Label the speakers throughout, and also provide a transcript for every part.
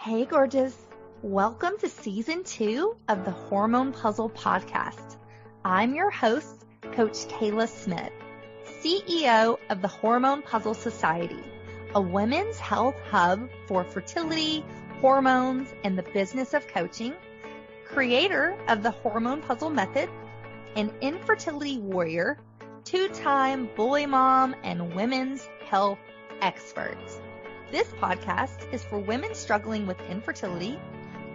Speaker 1: Hey, gorgeous. Welcome to Season 2 of the Hormone P.U.Z.Z.L.E Podcast. I'm your host, Coach Kayla Smith, CEO of the Hormone P.U.Z.L.E Society, a women's health hub for fertility, hormones, and the business of coaching, creator of the Hormone P.U.Z.L.E method, an infertility warrior, two-time boy mom, and women's health expert. This podcast is for women struggling with infertility,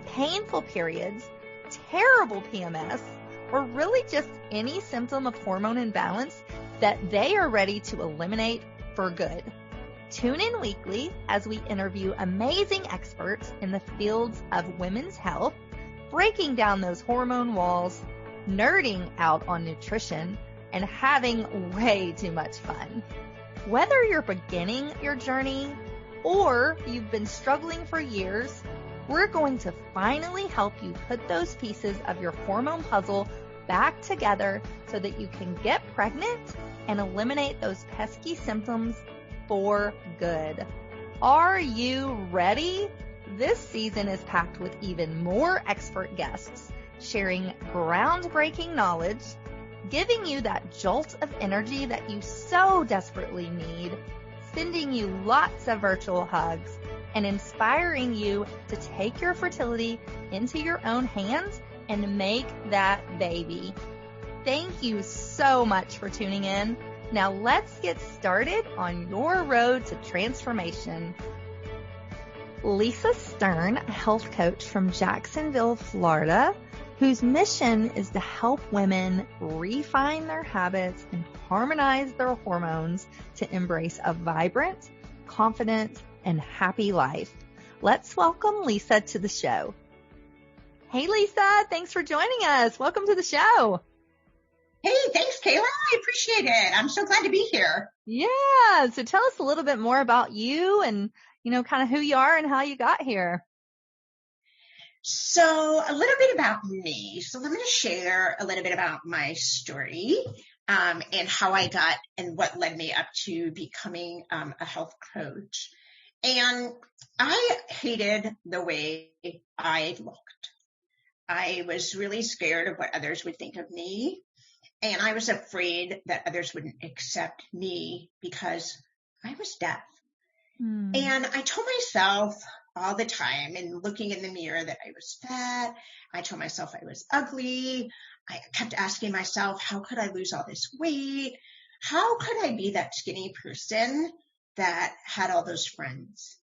Speaker 1: painful periods, terrible PMS, or really just any symptom of hormone imbalance that they are ready to eliminate for good. Tune in weekly as we interview amazing experts in the fields of women's health, breaking down those hormone walls, nerding out on nutrition, and having way too much fun. Whether you're beginning your journey or you've been struggling for years, we're going to finally help you put those pieces of your hormone puzzle back together so that you can get pregnant and eliminate those pesky symptoms for good. Are you ready? This season is packed with even more expert guests sharing groundbreaking knowledge, giving you that jolt of energy that you so desperately need, sending you lots of virtual hugs, and inspiring you to take your fertility into your own hands and make that baby. Thank you so much for tuning in. Now let's get started on your road to transformation. Lisa Stern, a health coach from Jacksonville, Florida, whose mission is to help women refine their habits and harmonize their hormones to embrace a vibrant, confident, and happy life. Let's welcome Lisa to the show. Hey, Lisa, thanks for joining us. Welcome to the show.
Speaker 2: Hey, thanks, Kayla. I appreciate it. I'm so glad to be here.
Speaker 1: Yeah. So tell us a little bit more about you and, kind of who you are and how you got here.
Speaker 2: So a little bit about me. So I'm going to share a little bit about my story and how I got and what led me up to becoming a health coach. And I hated the way I looked. I was really scared of what others would think of me. And I was afraid that others wouldn't accept me because I was deaf. And I told myself all the time and looking in the mirror that I was fat. I told myself I was ugly. I kept asking myself, how could I lose all this weight? How could I be that skinny person that had all those friends?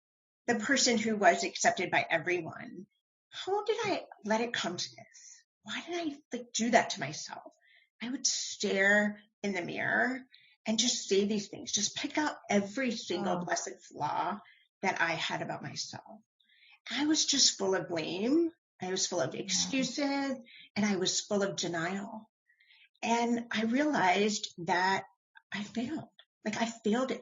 Speaker 2: The person who was accepted by everyone. How did I let it come to this? Why did I do that to myself? I would stare in the mirror and just say these things, just pick out every single blessed flaw that I had about myself. I was just full of blame. I was full of excuses and I was full of denial. And I realized that I failed. I failed at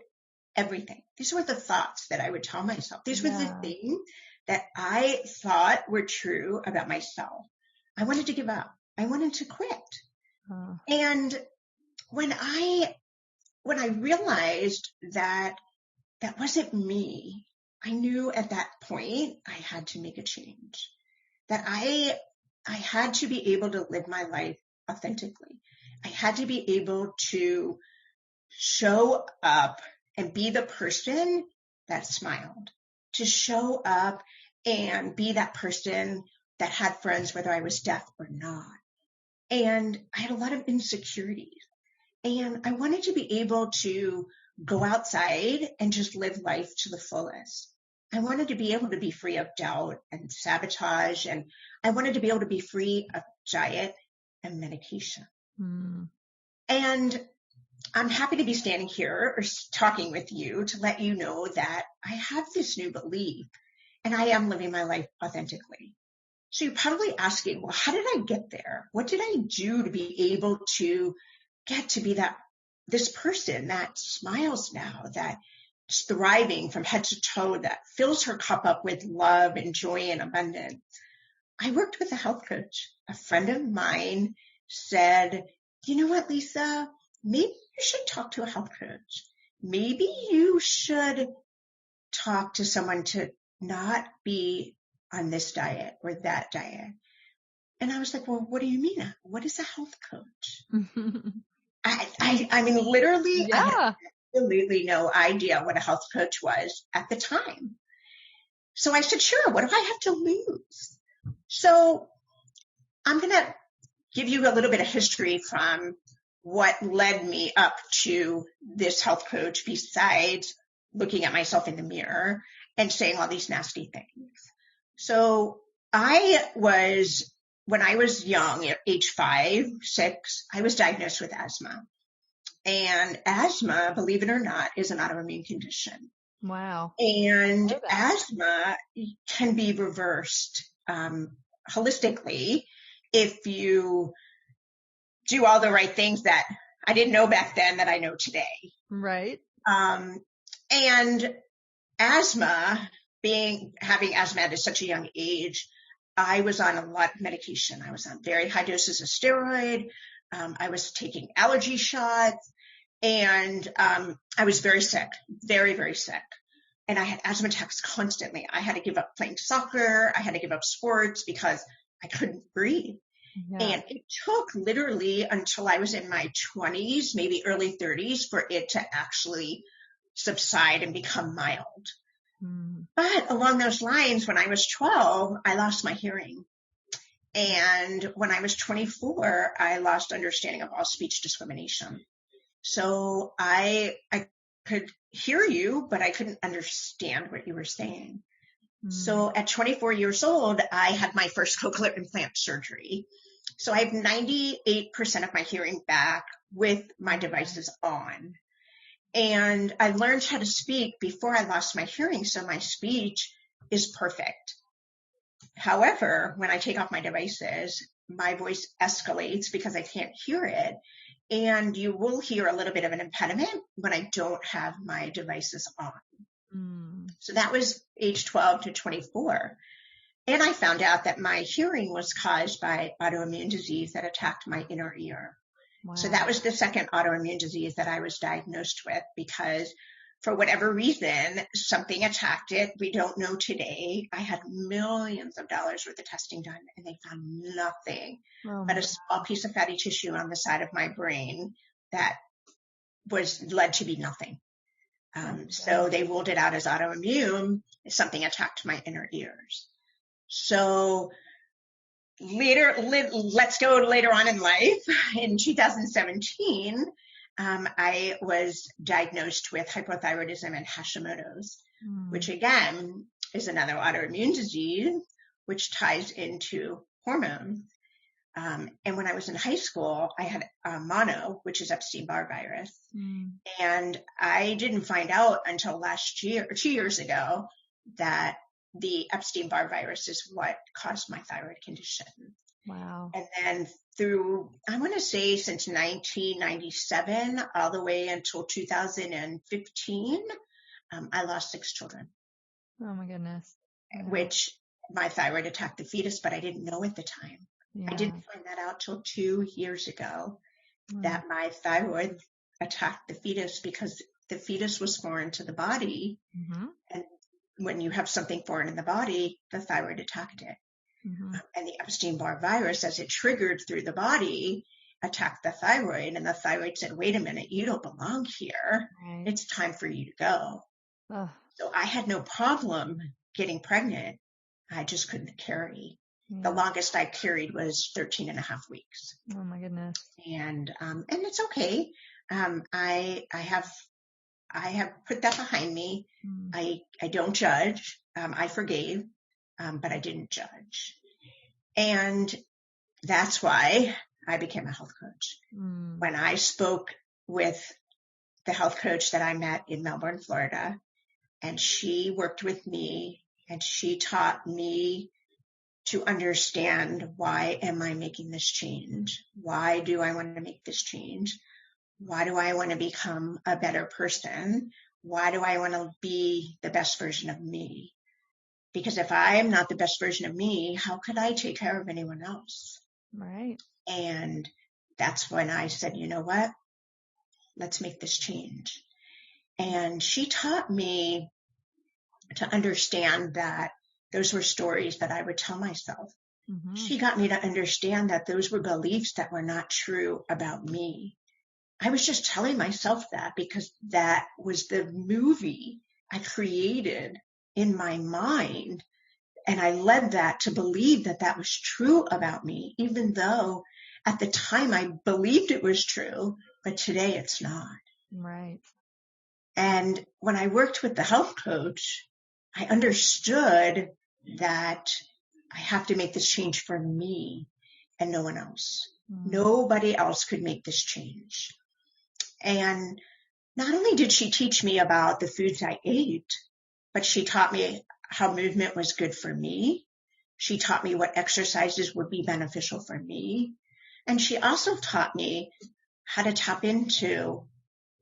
Speaker 2: everything. These were the thoughts that I would tell myself. These were the things that I thought were true about myself. I wanted to give up. I wanted to quit. And when I realized that that wasn't me, I knew at that point I had to make a change, that I had to be able to live my life authentically. I had to be able to show up and be the person that smiled, to show up and be that person that had friends, whether I was deaf or not. And I had a lot of insecurities. And I wanted to be able to go outside and just live life to the fullest. I wanted to be able to be free of doubt and sabotage. And I wanted to be able to be free of diet and medication. And I'm happy to be standing here or talking with you to let you know that I have this new belief and I am living my life authentically. So you're probably asking, well, how did I get there? What did I do to be able to get to be this person that smiles now, that's thriving from head to toe, that fills her cup up with love and joy and abundance? I worked with a health coach. A friend of mine said, you know what, Lisa, maybe you should talk to a health coach. Maybe you should talk to someone to not be on this diet or that diet. And I was like, well, what do you mean? What is a health coach? I mean, literally, I had absolutely no idea what a health coach was at the time. So I said, sure, what do I have to lose? So I'm going to give you a little bit of history from what led me up to this health coach, besides looking at myself in the mirror and saying all these nasty things. So when I was young, at age 5, 6, I was diagnosed with asthma. And asthma, believe it or not, is an autoimmune condition.
Speaker 1: Wow.
Speaker 2: And asthma can be reversed holistically if you do all the right things that I didn't know back then that I know today.
Speaker 1: Right.
Speaker 2: And asthma, having asthma at such a young age, I was on a lot of medication. I was on very high doses of steroid. I was taking allergy shots, and I was very sick, very, very sick. And I had asthma attacks constantly. I had to give up playing soccer. I had to give up sports because I couldn't breathe. Yeah. And it took literally until I was in my 20s, maybe early 30s, for it to actually subside and become mild. But along those lines, when I was 12, I lost my hearing. And when I was 24, I lost understanding of all speech discrimination. So I could hear you, but I couldn't understand what you were saying. So at 24 years old, I had my first cochlear implant surgery. So I have 98% of my hearing back with my devices on. And I learned how to speak before I lost my hearing, so my speech is perfect. However, when I take off my devices, my voice escalates because I can't hear it. And you will hear a little bit of an impediment when I don't have my devices on. So that was age 12 to 24. And I found out that my hearing was caused by autoimmune disease that attacked my inner ear. Wow. So that was the second autoimmune disease that I was diagnosed with, because for whatever reason, something attacked it. We don't know today. I had millions of dollars worth of testing done, and they found nothing but a small piece of fatty tissue on the side of my brain that was led to be nothing. So they ruled it out as autoimmune. Something attacked my inner ears. So let's go later on in life. In 2017, I was diagnosed with hypothyroidism and Hashimoto's, which again is another autoimmune disease, which ties into hormones. And when I was in high school, I had mono, which is Epstein-Barr virus. And I didn't find out until last year, or 2 years ago, that the Epstein-Barr virus is what caused my thyroid condition. Wow. And then through, I want to say since 1997, all the way until 2015, I lost 6 children.
Speaker 1: Oh my goodness.
Speaker 2: Yeah. Which my thyroid attacked the fetus, but I didn't know at the time. Yeah. I didn't find that out till 2 years ago, that my thyroid attacked the fetus, because the fetus was foreign to the body. And when you have something foreign in the body, the thyroid attacked it. And the Epstein-Barr virus, as it triggered through the body, attacked the thyroid. And the thyroid said, wait a minute, you don't belong here. Right. It's time for you to go. So I had no problem getting pregnant. I just couldn't carry. The longest I carried was 13 and a half weeks.
Speaker 1: Oh my goodness.
Speaker 2: And it's okay. I have put that behind me. I don't judge. I forgave, but I didn't judge. And that's why I became a health coach. When I spoke with the health coach that I met in Melbourne, Florida, and she worked with me, and she taught me to understand, why am I making this change? Why do I want to make this change? Why do I want to become a better person? Why do I want to be the best version of me? Because if I am not the best version of me, how could I take care of anyone else?
Speaker 1: Right.
Speaker 2: And that's when I said, you know what? Let's make this change. And she taught me to understand that those were stories that I would tell myself.
Speaker 1: Mm-hmm.
Speaker 2: She got me to understand that those were beliefs that were not true about me. I was just telling myself that because that was the movie I created in my mind. And I led that to believe that that was true about me, even though at the time I believed it was true, but today it's not.
Speaker 1: Right.
Speaker 2: And when I worked with the health coach, I understood that I have to make this change for me and no one else. Nobody else could make this change. And not only did she teach me about the foods I ate, but she taught me how movement was good for me. She taught me what exercises would be beneficial for me. And she also taught me how to tap into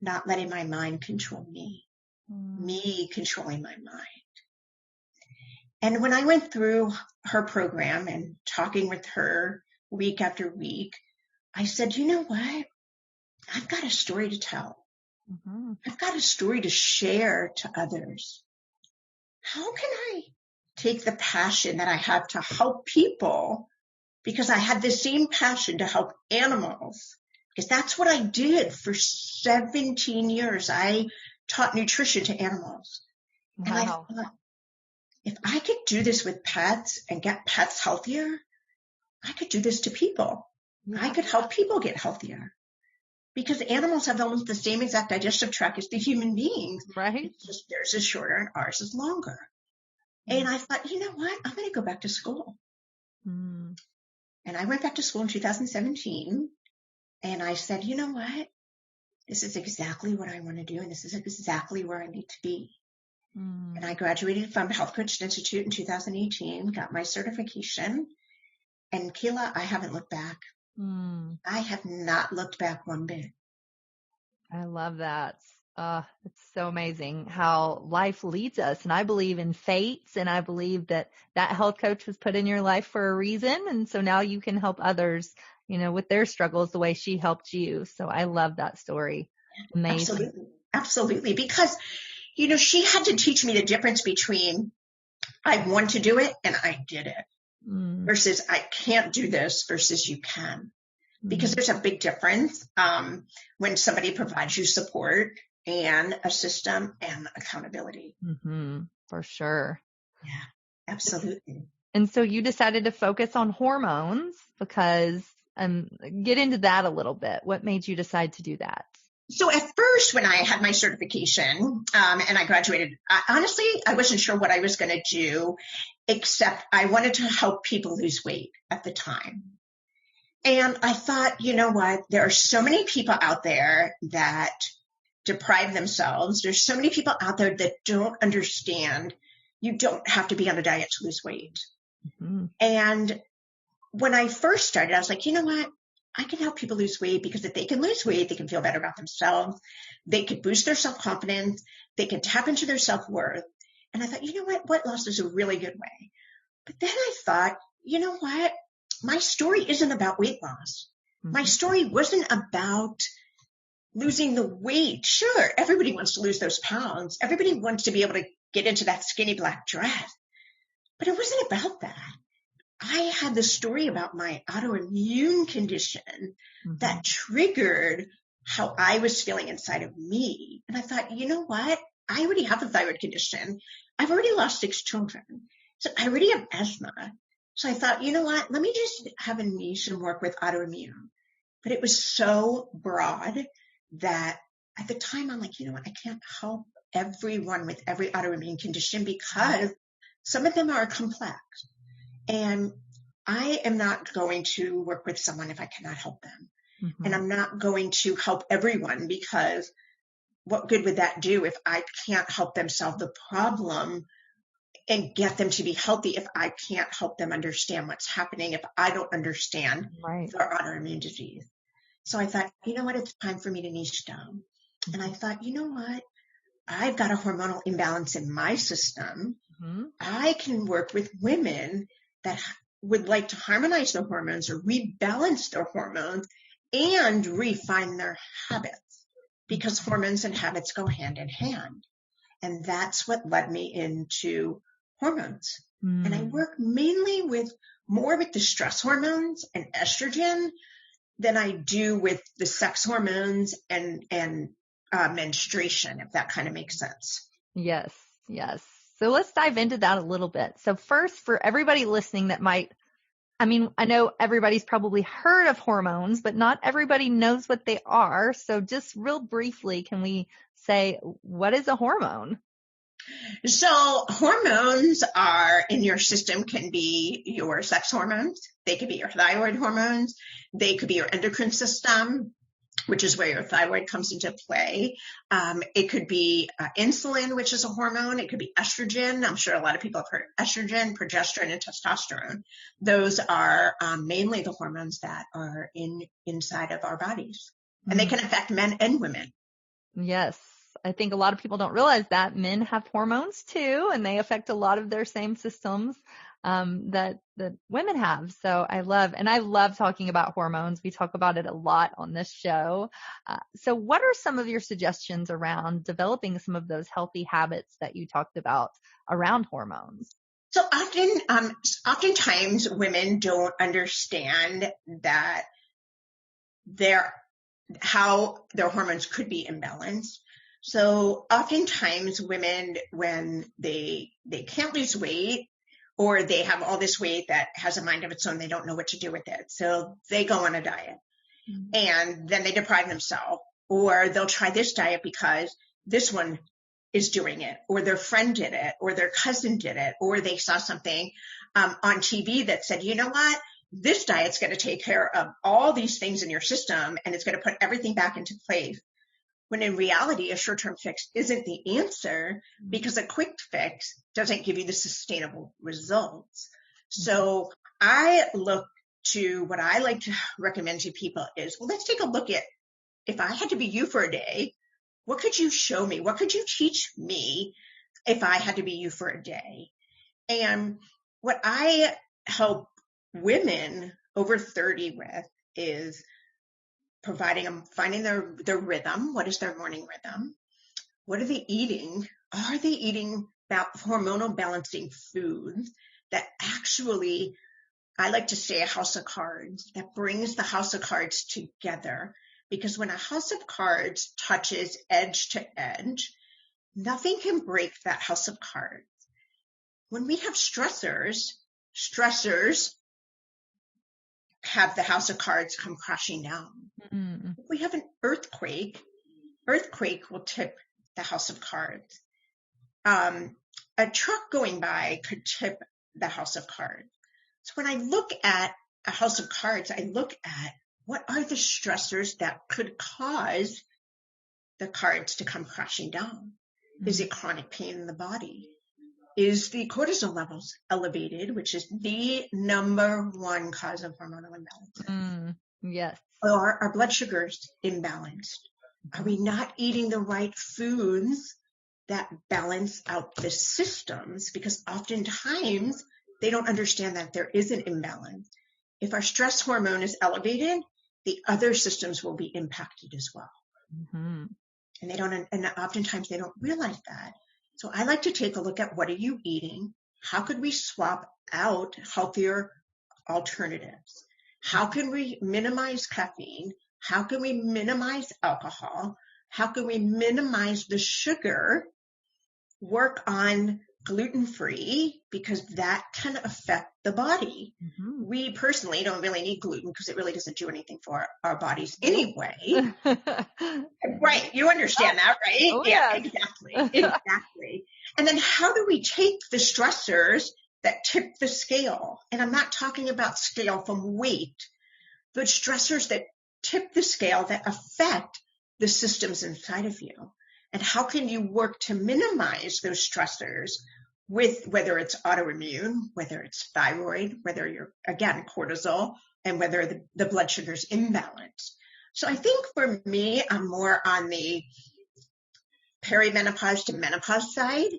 Speaker 2: not letting my mind control me, me controlling my mind. And when I went through her program and talking with her week after week, I said, you know what? I've got a story to tell.
Speaker 1: Mm-hmm.
Speaker 2: I've got a story to share to others. How can I take the passion that I have to help people, because I had the same passion to help animals, because that's what I did for 17 years. I taught nutrition to animals.
Speaker 1: Wow.
Speaker 2: And I thought, if I could do this with pets and get pets healthier, I could do this to people.
Speaker 1: Yeah.
Speaker 2: I could help people get healthier. Because animals have almost the same exact digestive tract as the human beings.
Speaker 1: Right.
Speaker 2: It's just theirs is shorter and ours is longer. And I thought, you know what? I'm going to go back to school.
Speaker 1: Mm.
Speaker 2: And I went back to school in 2017. And I said, you know what? This is exactly what I want to do. And this is exactly where I need to be. And I graduated from Health Coach Institute in 2018, got my certification. And Kayla, I haven't looked back. I have not looked back one bit.
Speaker 1: I love that. It's so amazing how life leads us. And I believe in fates, and I believe that health coach was put in your life for a reason. And so now you can help others, with their struggles the way she helped you. So I love that story. Amazing.
Speaker 2: Absolutely. Absolutely. Because, she had to teach me the difference between I want to do it and I did it versus I can't do this versus you can. Because there's a big difference when somebody provides you support and a system and accountability.
Speaker 1: For sure.
Speaker 2: Yeah, absolutely.
Speaker 1: And so you decided to focus on hormones because, get into that a little bit. What made you decide to do that?
Speaker 2: So at first, when I had my certification and I graduated, honestly, I wasn't sure what I was going to do, except I wanted to help people lose weight at the time. And I thought, you know what? There are so many people out there that deprive themselves. There's so many people out there that don't understand you don't have to be on a diet to lose weight. And when I first started, I was like, you know what? I can help people lose weight because if they can lose weight, they can feel better about themselves. They could boost their self-confidence. They can tap into their self-worth. And I thought, you know what? Weight loss is a really good way. But then I thought, you know what? My story isn't about weight loss. My story wasn't about losing the weight. Sure, everybody wants to lose those pounds. Everybody wants to be able to get into that skinny black dress. But it wasn't about that. I had the story about my autoimmune condition that triggered how I was feeling inside of me. And I thought, you know what? I already have a thyroid condition. I've already lost 6 children. So I already have asthma. So I thought, you know what? Let me just have a niche and work with autoimmune. But it was so broad that at the time I'm like, you know what? I can't help everyone with every autoimmune condition because some of them are complex. And I am not going to work with someone if I cannot help them. And I'm not going to help everyone because what good would that do if I can't help them solve the problem and get them to be healthy if I can't help them understand what's happening, if I don't understand their autoimmune disease. So I thought, you know what? It's time for me to niche down. And I thought, you know what? I've got a hormonal imbalance in my system. I can work with women that would like to harmonize their hormones or rebalance their hormones and refine their habits because hormones and habits go hand in hand. And that's what led me into hormones. And I work mainly more with the stress hormones and estrogen than I do with the sex hormones and menstruation, if that kind of makes sense.
Speaker 1: Yes. Yes. So let's dive into that a little bit. So first, for everybody listening that I know everybody's probably heard of hormones, but not everybody knows what they are. So just real briefly, can we say, what is a hormone?
Speaker 2: So hormones in your system can be your sex hormones. They could be your thyroid hormones. They could be your endocrine system, which is where your thyroid comes into play. It could be insulin, which is a hormone. It could be estrogen. I'm sure a lot of people have heard of estrogen, progesterone, and testosterone. Those are mainly the hormones that are inside of our bodies, and they can affect men and women.
Speaker 1: Yes. I think a lot of people don't realize that men have hormones too, and they affect a lot of their same systems that women have. So I love talking about hormones. We talk about it a lot on this show. So what are some of your suggestions around developing some of those healthy habits that you talked about around hormones?
Speaker 2: So oftentimes women don't understand that how their hormones could be imbalanced. So oftentimes women, when they can't lose weight, or they have all this weight that has a mind of its own, they don't know what to do with it. So they go on a diet, and then they deprive themselves, or they'll try this diet because this one is doing it, or their friend did it, or their cousin did it, or they saw something on TV that said, you know what? This diet's going to take care of all these things in your system, and it's going to put everything back into place. When in reality, a short-term fix isn't the answer, because a quick fix doesn't give you the sustainable results. So I look to what I like to recommend to people is, well, let's take a look at, if I had to be you for a day, what could you show me? What could you teach me if I had to be you for a day? And what I help women over 30 with is finding their rhythm. What is their morning rhythm? What are they eating? Are they eating hormonal balancing foods that actually, I like to say, a house of cards that brings the house of cards together? Because when a house of cards touches edge to edge, nothing can break that house of cards. When we have stressors have the house of cards come crashing down. If we have an earthquake will tip the house of cards. A truck going by could tip the house of cards. So when I look at a house of cards, I look at what are the stressors that could cause the cards to come crashing down. Is it chronic pain in the body? Is the cortisol levels elevated, which is the number one cause of hormonal imbalance?
Speaker 1: Yes.
Speaker 2: Are our blood sugars imbalanced? Are we not eating the right foods that balance out the systems? Because oftentimes they don't understand that there is an imbalance. If our stress hormone is elevated, the other systems will be impacted as well. And oftentimes they don't realize that. So I like to take a look at, what are you eating? How could we swap out healthier alternatives? How can we minimize caffeine? How can we minimize alcohol? How can we minimize the sugar? Work on gluten-free, because that can affect the body. We personally don't really need gluten because it really doesn't do anything for our bodies anyway. Right. You understand that, right?
Speaker 1: Oh,
Speaker 2: yeah,
Speaker 1: exactly.
Speaker 2: Exactly. And then how do we take the stressors that tip the scale? And I'm not talking about scale from weight, but stressors that tip the scale that affect the systems inside of you. And how can you work to minimize those stressors, with whether it's autoimmune, whether it's thyroid, whether you're, again, cortisol, and whether the blood sugar's imbalanced. So I think for me, I'm more on the perimenopause to menopause side,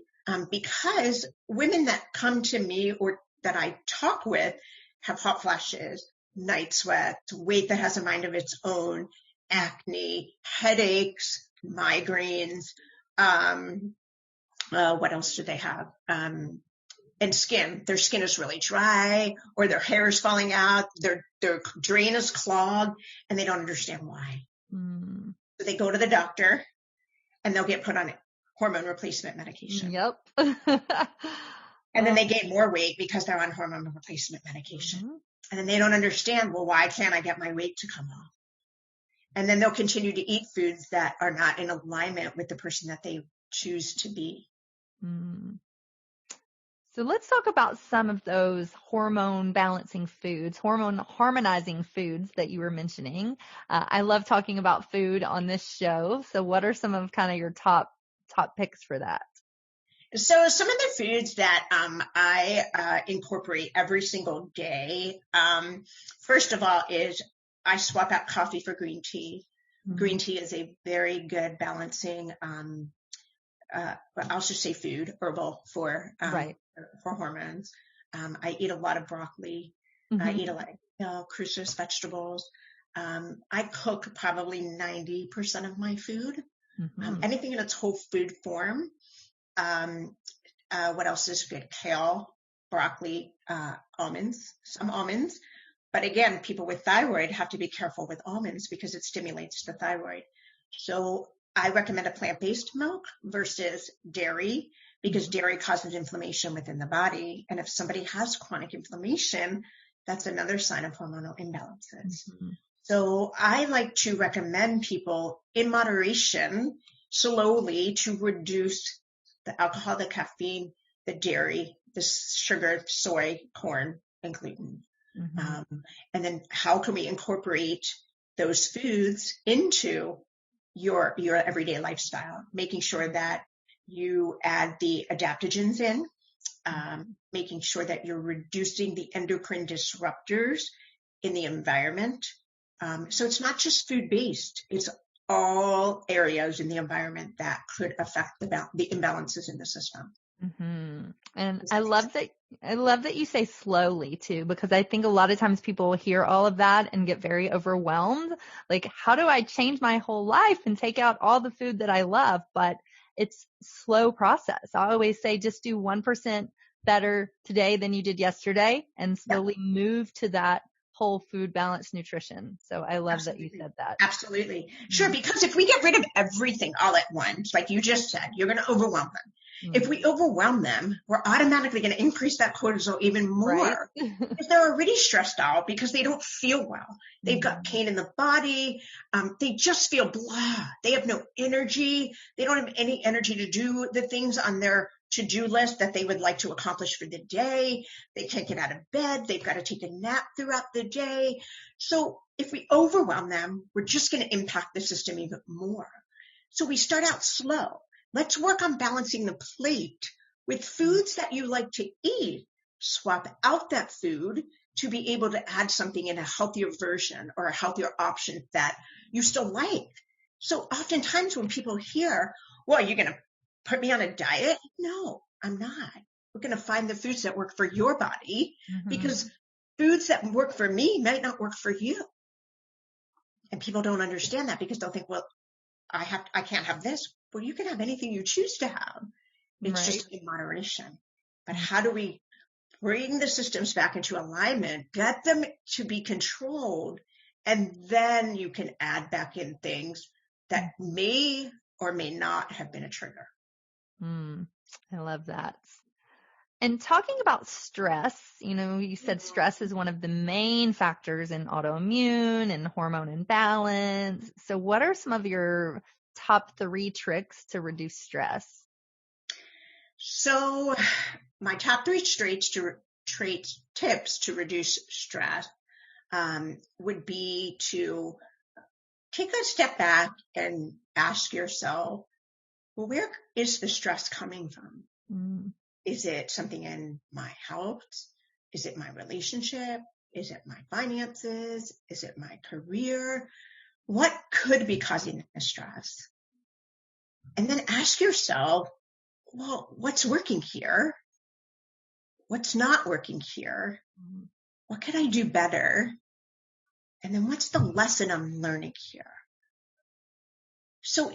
Speaker 2: because women that come to me or that I talk with have hot flashes, night sweats, weight that has a mind of its own, acne, headaches, migraines. What else do they have? and skin. Their skin is really dry, or their hair is falling out, their drain is clogged, and they don't understand why. So they go to the doctor and they'll get put on hormone replacement medication.
Speaker 1: Yep.
Speaker 2: And then they gain more weight because they're on hormone replacement medication. And then they don't understand, well, why can't I get my weight to come off? And then they'll continue to eat foods that are not in alignment with the person that they choose to be.
Speaker 1: So let's talk about some of those hormone balancing foods, hormone harmonizing foods that you were mentioning. I love talking about food on this show. So what are some of kind of your top picks for that?
Speaker 2: So some of the foods that I incorporate every single day, first of all, is I swap out coffee for green tea. Green tea is a very good balancing, I'll just say food, herbal for hormones. I eat a lot of broccoli. I eat a lot of cruciferous vegetables. I cook probably 90% of my food. Anything in its whole food form. What else is good? Kale, broccoli, almonds, some almonds. But again, people with thyroid have to be careful with almonds because it stimulates the thyroid. So I recommend a plant-based milk versus dairy because dairy causes inflammation within the body. And if somebody has chronic inflammation, that's another sign of hormonal imbalances. So I like to recommend people in moderation, slowly, to reduce the alcohol, the caffeine, the dairy, the sugar, soy, corn, and gluten. And then how can we incorporate those foods into your everyday lifestyle, making sure that you add the adaptogens in, making sure that you're reducing the endocrine disruptors in the environment. So it's not just food-based, it's all areas in the environment that could affect the imbalances in the system.
Speaker 1: And I love that you say slowly too, because I think a lot of times people hear all of that and get very overwhelmed. Like, how do I change my whole life and take out all the food that I love? But it's slow process. I always say just do 1% better today than you did yesterday and slowly move to that whole food balanced nutrition. So I love that you said that.
Speaker 2: Absolutely. Sure. Because if we get rid of everything all at once, like you just said, you're going to overwhelm them. If we overwhelm them, we're automatically going to increase that cortisol even more because they're already stressed out because they don't feel well. They've got pain in the body. They just feel blah. They have no energy. They don't have any energy to do the things on their to-do list that they would like to accomplish for the day. They can't get out of bed. They've got to take a nap throughout the day. So if we overwhelm them, we're just going to impact the system even more. So we start out slow. Let's work on balancing the plate with foods that you like to eat. Swap out that food to be able to add something in a healthier version or a healthier option that you still like. So oftentimes when people hear, well, you're going to put me on a diet? No, I'm not. We're going to find the foods that work for your body because foods that work for me might not work for you. And people don't understand that because they'll think, well, I can't have this. Well, you can have anything you choose to have. It's just in moderation. But how do we bring the systems back into alignment, get them to be controlled, and then you can add back in things that may or may not have been a trigger.
Speaker 1: I love that. And talking about stress, you said stress is one of the main factors in autoimmune and hormone imbalance. So what are some of your top 3 tricks to reduce stress?
Speaker 2: So my top 3 tips to reduce stress would be to take a step back and ask yourself, well, where is the stress coming from? Is it something in my health? Is it my relationship? Is it my finances? Is it my career? What could be causing the stress? And then ask yourself, well, what's working here? What's not working here? What could I do better? And then what's the lesson I'm learning here? So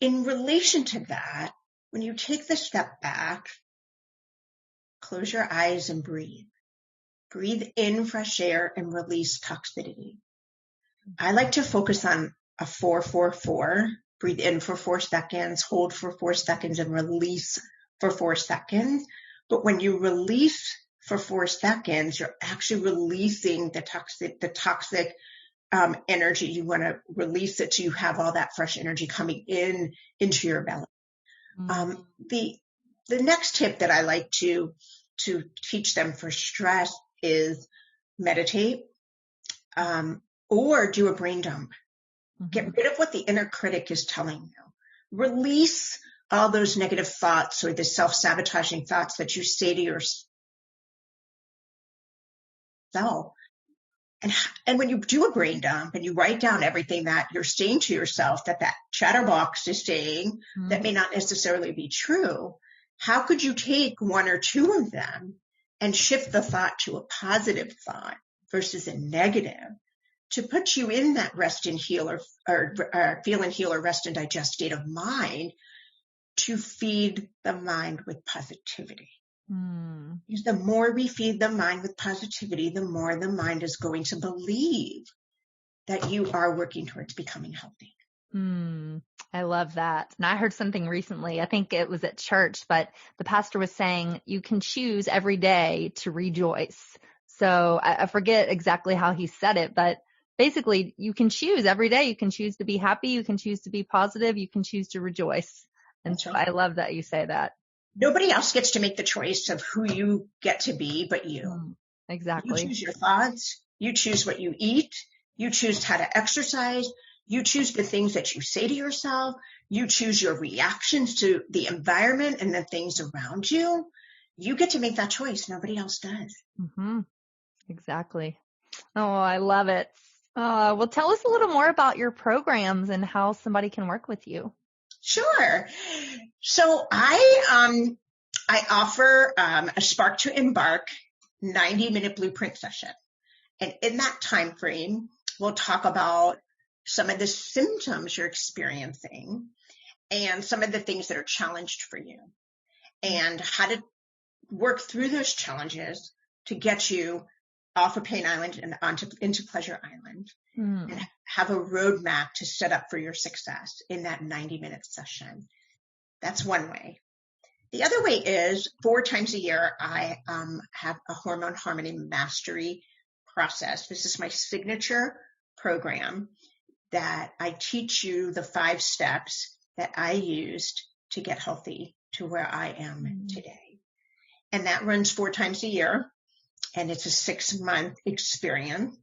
Speaker 2: in relation to that, when you take the step back, close your eyes and breathe. Breathe in fresh air and release toxicity. I like to focus on a 4-4-4. Breathe in for 4 seconds, hold for 4 seconds, and release for 4 seconds. But when you release for 4 seconds, you're actually releasing the toxic energy. You want to release it so you have all that fresh energy coming into your belly. Mm-hmm. The next tip that I like to teach them for stress is meditate, or do a brain dump. Mm-hmm. Get rid of what the inner critic is telling you. Release all those negative thoughts or the self-sabotaging thoughts that you say to yourself. And when you do a brain dump and you write down everything that you're saying to yourself, that chatterbox is saying, mm-hmm. that may not necessarily be true, how could you take 1 or 2 of them and shift the thought to a positive thought versus a negative to put you in that rest and heal or feel and heal or rest and digest state of mind to feed the mind with positivity? Because the more we feed the mind with positivity, the more the mind is going to believe that you are working towards becoming healthy.
Speaker 1: I love that. And I heard something recently, I think it was at church, but the pastor was saying you can choose every day to rejoice. So I forget exactly how he said it, but basically you can choose every day. You can choose to be happy. You can choose to be positive. You can choose to rejoice. And that's so right. I love that you say that.
Speaker 2: Nobody else gets to make the choice of who you get to be but you.
Speaker 1: Exactly.
Speaker 2: You choose your thoughts. You choose what you eat. You choose how to exercise. You choose the things that you say to yourself. You choose your reactions to the environment and the things around you. You get to make that choice. Nobody else does.
Speaker 1: Mm-hmm. Exactly. Oh, I love it. Well, tell us a little more about your programs and how somebody can work with you.
Speaker 2: Sure. So I offer a Spark to Embark 90-minute blueprint session. And in that time frame, we'll talk about some of the symptoms you're experiencing and some of the things that are challenged for you and how to work through those challenges to get you off of Pain Island and into Pleasure Island and have a roadmap to set up for your success in that 90-minute session. That's one way. The other way is 4 times a year, I have a Hormone Harmony Mastery process. This is my signature program that I teach you the 5 steps that I used to get healthy to where I am today. And that runs 4 times a year. And it's a 6-month experience.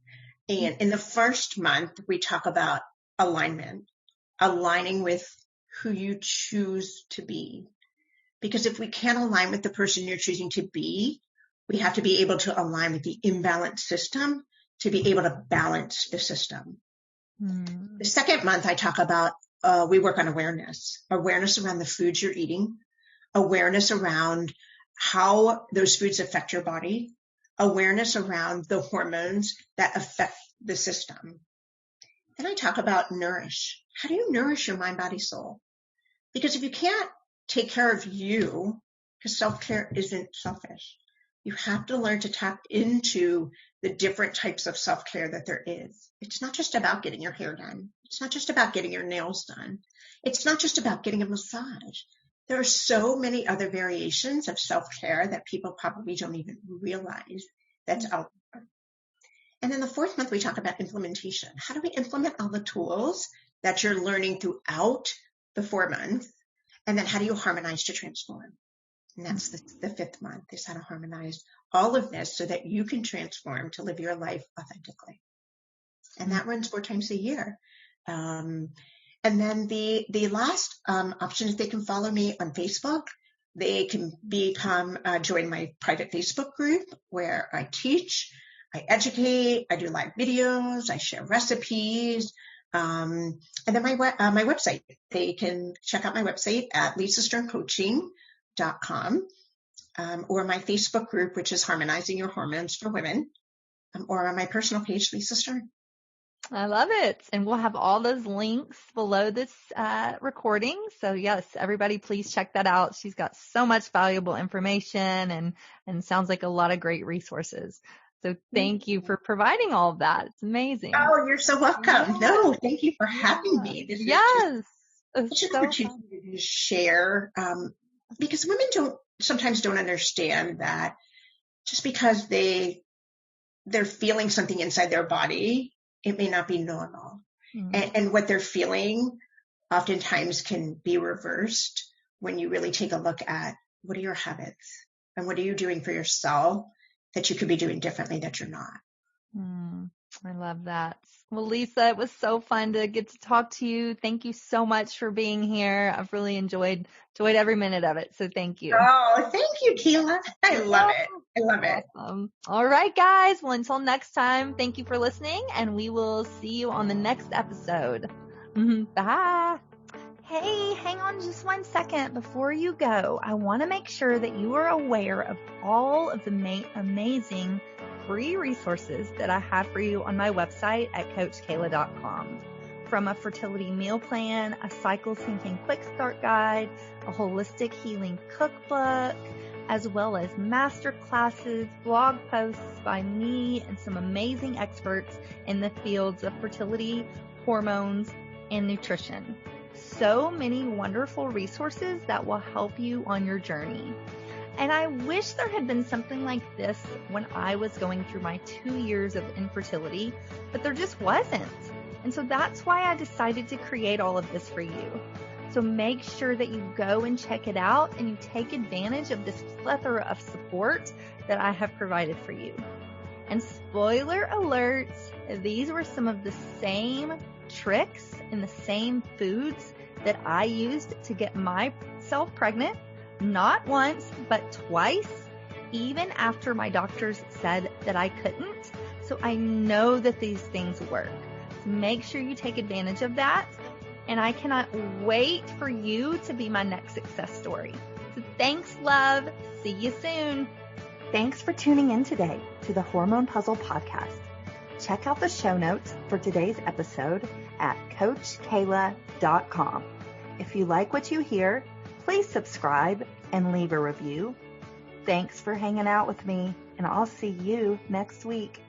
Speaker 2: And in the first month, we talk about alignment, aligning with who you choose to be. Because if we can't align with the person you're choosing to be, we have to be able to align with the imbalanced system to be able to balance the system. The second month, I talk about, we work on awareness around the foods you're eating, awareness around how those foods affect your body, awareness around the hormones that affect the system. Then I talk about nourish. How do you nourish your mind, body, soul? Because if you can't take care of you, because self-care isn't selfish, you have to learn to tap into the different types of self-care that there is. It's not just about getting your hair done. It's not just about getting your nails done. It's not just about getting a massage. There are so many other variations of self-care that people probably don't even realize that's out there. And then the 4th month, we talk about implementation. How do we implement all the tools that you're learning throughout the 4 months? And then how do you harmonize to transform? And that's the 5th month, is how to harmonize all of this so that you can transform to live your life authentically. And that runs 4 times a year. And then the last option is they can follow me on Facebook. They can join my private Facebook group where I teach, I educate, I do live videos, I share recipes. And then my website, they can check out my website at lisasterncoaching.com, or my Facebook group, which is Harmonizing Your Hormones for Women, or on my personal page, Lisa Stern.
Speaker 1: I love it. And we'll have all those links below this recording. So yes, everybody please check that out. She's got so much valuable information and sounds like a lot of great resources. So thank you for providing all of that. It's amazing.
Speaker 2: Oh, you're so welcome.
Speaker 1: Yeah.
Speaker 2: No, thank you for having me. This is just such an opportunity to share, because women sometimes don't understand that just because they're feeling something inside their body, it may not be normal. And what they're feeling oftentimes can be reversed when you really take a look at what are your habits and what are you doing for yourself that you could be doing differently that you're not.
Speaker 1: I love that. Well, Lisa, it was so fun to get to talk to you. Thank you so much for being here. I've really enjoyed every minute of it. So thank you.
Speaker 2: Oh, thank you, Kayla. I love it. I love it.
Speaker 1: Awesome. All right, guys. Well, until next time, thank you for listening, and we will see you on the next episode. Bye. Hey, hang on just 1 second before you go. I want to make sure that you are aware of all of the amazing free resources that I have for you on my website at CoachKayla.com. From a fertility meal plan, a cycle syncing quick start guide, a holistic healing cookbook, as well as master classes, blog posts by me and some amazing experts in the fields of fertility, hormones, and nutrition. So many wonderful resources that will help you on your journey. And I wish there had been something like this when I was going through my 2 years of infertility, but there just wasn't. And so that's why I decided to create all of this for you. So make sure that you go and check it out and you take advantage of this plethora of support that I have provided for you. And spoiler alert, these were some of the same tricks and the same foods that I used to get myself pregnant, not once, but twice, even after my doctors said that I couldn't. So I know that these things work. So make sure you take advantage of that. And I cannot wait for you to be my next success story. So thanks, love. See you soon. Thanks for tuning in today to the Hormone Puzzle Podcast. Check out the show notes for today's episode at CoachKayla.com. If you like what you hear, please subscribe and leave a review. Thanks for hanging out with me, and I'll see you next week.